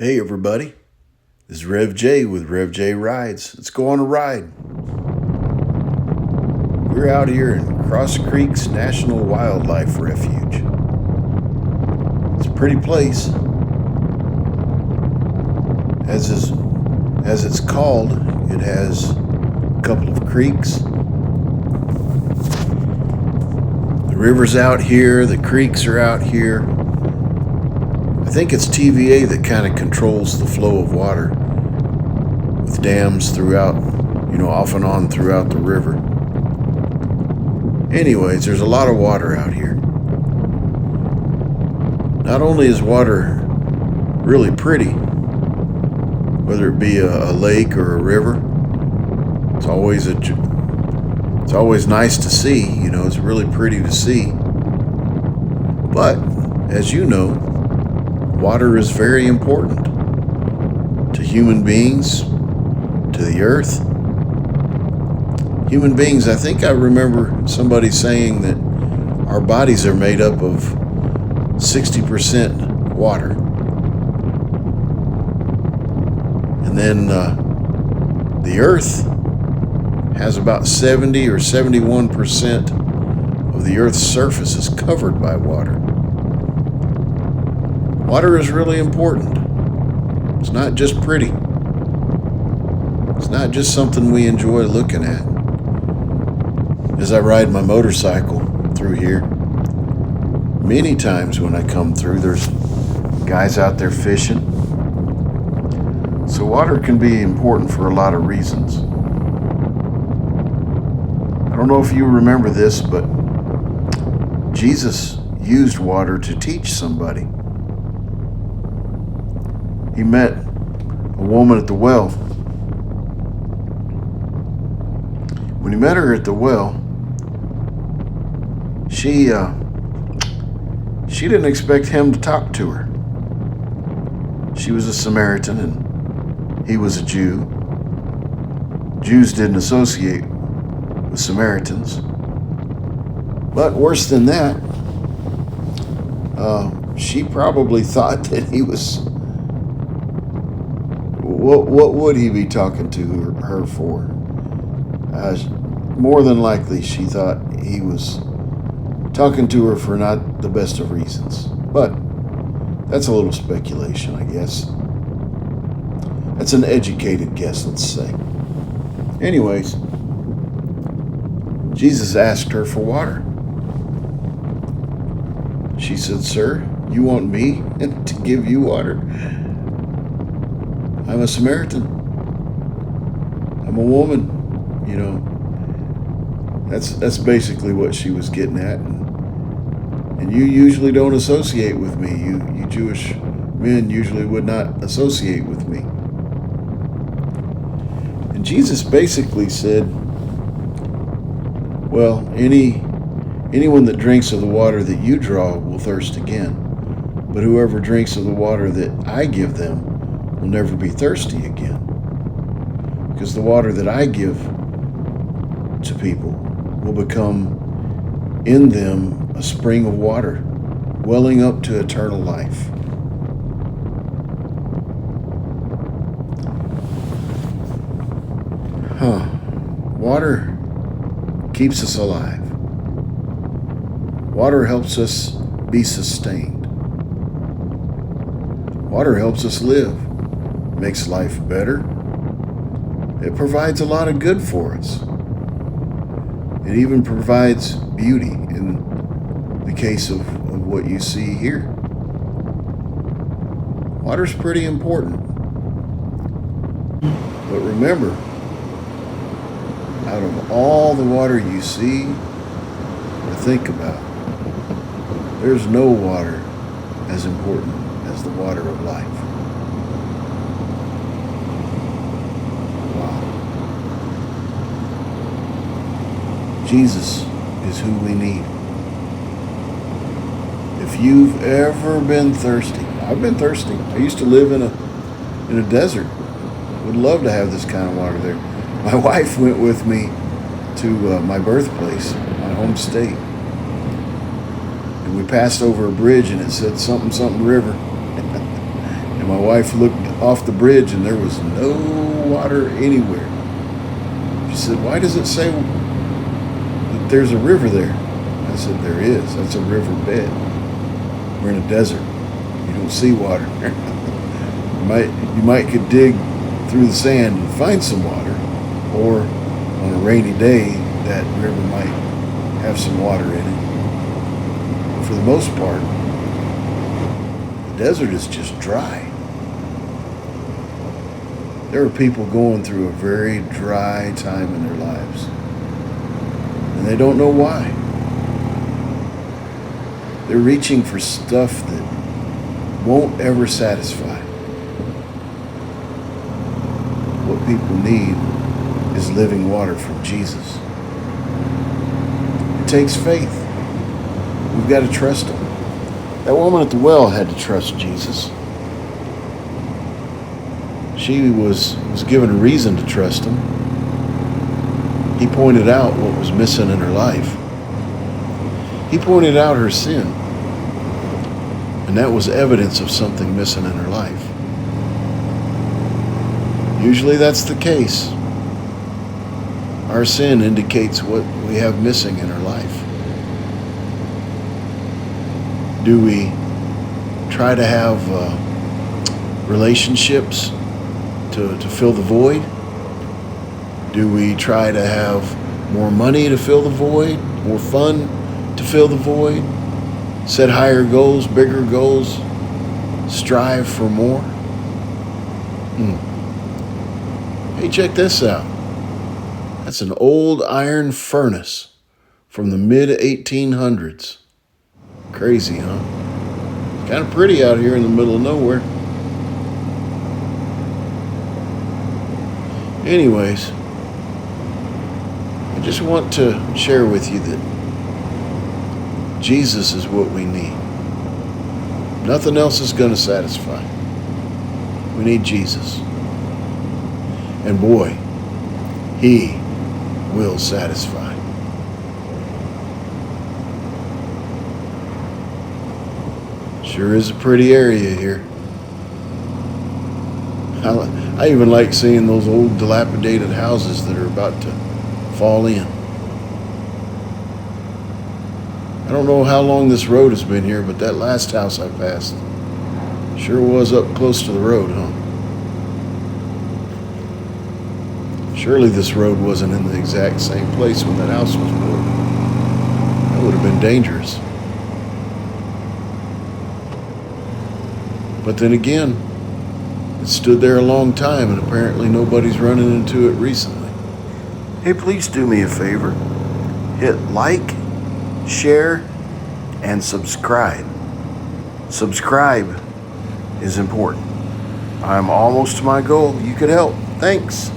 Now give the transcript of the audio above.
Hey everybody, this is Rev J with Rev J Rides. Let's go on a ride. We're out here in Cross Creeks National Wildlife Refuge. It's a pretty place. As it's called, it has a couple of creeks. The river's out here, the creeks are out here. I think it's TVA that kind of controls the flow of water with dams throughout, off and on throughout the river. Anyways, there's a lot of water out here. Not only is water really pretty, whether it be a lake or a river, it's always nice to see, it's really pretty to see. But, as you know, water is very important to human beings, to the earth. Human beings, I think I remember somebody saying that our bodies are made up of 60% water. And then the earth has about 70 or 71% of the earth's surface is covered by water. Water is really important. It's not just pretty. It's not just something we enjoy looking at. As I ride my motorcycle through here, many times when I come through, there's guys out there fishing. So water can be important for a lot of reasons. I don't know if you remember this, but Jesus used water to teach somebody. He met a woman at the well. When he met her at the well, she didn't expect him to talk to her. She was a Samaritan and he was a Jew. Jews didn't associate with Samaritans. But worse than that, she probably thought that he was... What would he be talking to her for? More than likely, she thought he was talking to her for not the best of reasons. But that's a little speculation, I guess. That's an educated guess, let's say. Anyways, Jesus asked her for water. She said, "Sir, you want me to give you water? I'm a Samaritan. I'm a woman." That's basically what she was getting at. And you usually don't associate with me. You Jewish men usually would not associate with me. And Jesus basically said, well, anyone that drinks of the water that you draw will thirst again. But whoever drinks of the water that I give them will never be thirsty again. Because the water that I give to people will become in them a spring of water, welling up to eternal life. Water keeps us alive. Water helps us be sustained. Water helps us live, makes life better. It provides a lot of good for us. It even provides beauty in the case of what you see here. Water's pretty important. But remember, out of all the water you see or think about, there's no water as important as the water of life. Wow. Jesus is who we need. If you've ever been thirsty, I've been thirsty. I used to live in a desert. Would love to have this kind of water there. My wife went with me to my birthplace, my home state. And we passed over a bridge and it said something river. And My wife looked off the bridge and there was no water anywhere. She said, "Why does it say that there's a river there?" I said, "There is. That's a river bed. We're in a desert. You don't see water." You might could dig through the sand and find some water, or on a rainy day that river might have some water in it. But for the most part, the desert is just dry. There are people going through a very dry time in their lives, and they don't know why. They're reaching for stuff that won't ever satisfy. What people need is living water from Jesus. It takes faith. We've got to trust Him. That woman at the well had to trust Jesus. She was given a reason to trust Him. He pointed out what was missing in her life. He pointed out her sin. And that was evidence of something missing in her life. Usually that's the case. Our sin indicates what we have missing in our life. Do we try to have relationships to fill the void? Do we try to have more money to fill the void? More fun to fill the void? Set higher goals, bigger goals? Strive for more? Hey, check this out. That's an old iron furnace from the mid-1800s. Crazy, huh? It's kind of pretty out here in the middle of nowhere. Anyways, I just want to share with you that Jesus is what we need. Nothing else is going to satisfy. We need Jesus. And boy, He will satisfy. Sure is a pretty area here. I even like seeing those old dilapidated houses that are about to fall in. I don't know how long this road has been here, but that last house I passed sure was up close to the road, huh? Surely this road wasn't in the exact same place when that house was built. That would have been dangerous. But then again, it stood there a long time and apparently nobody's running into it recently. Hey, please do me a favor. Hit like, share, and subscribe. Subscribe is important. I'm almost to my goal. You could help. Thanks.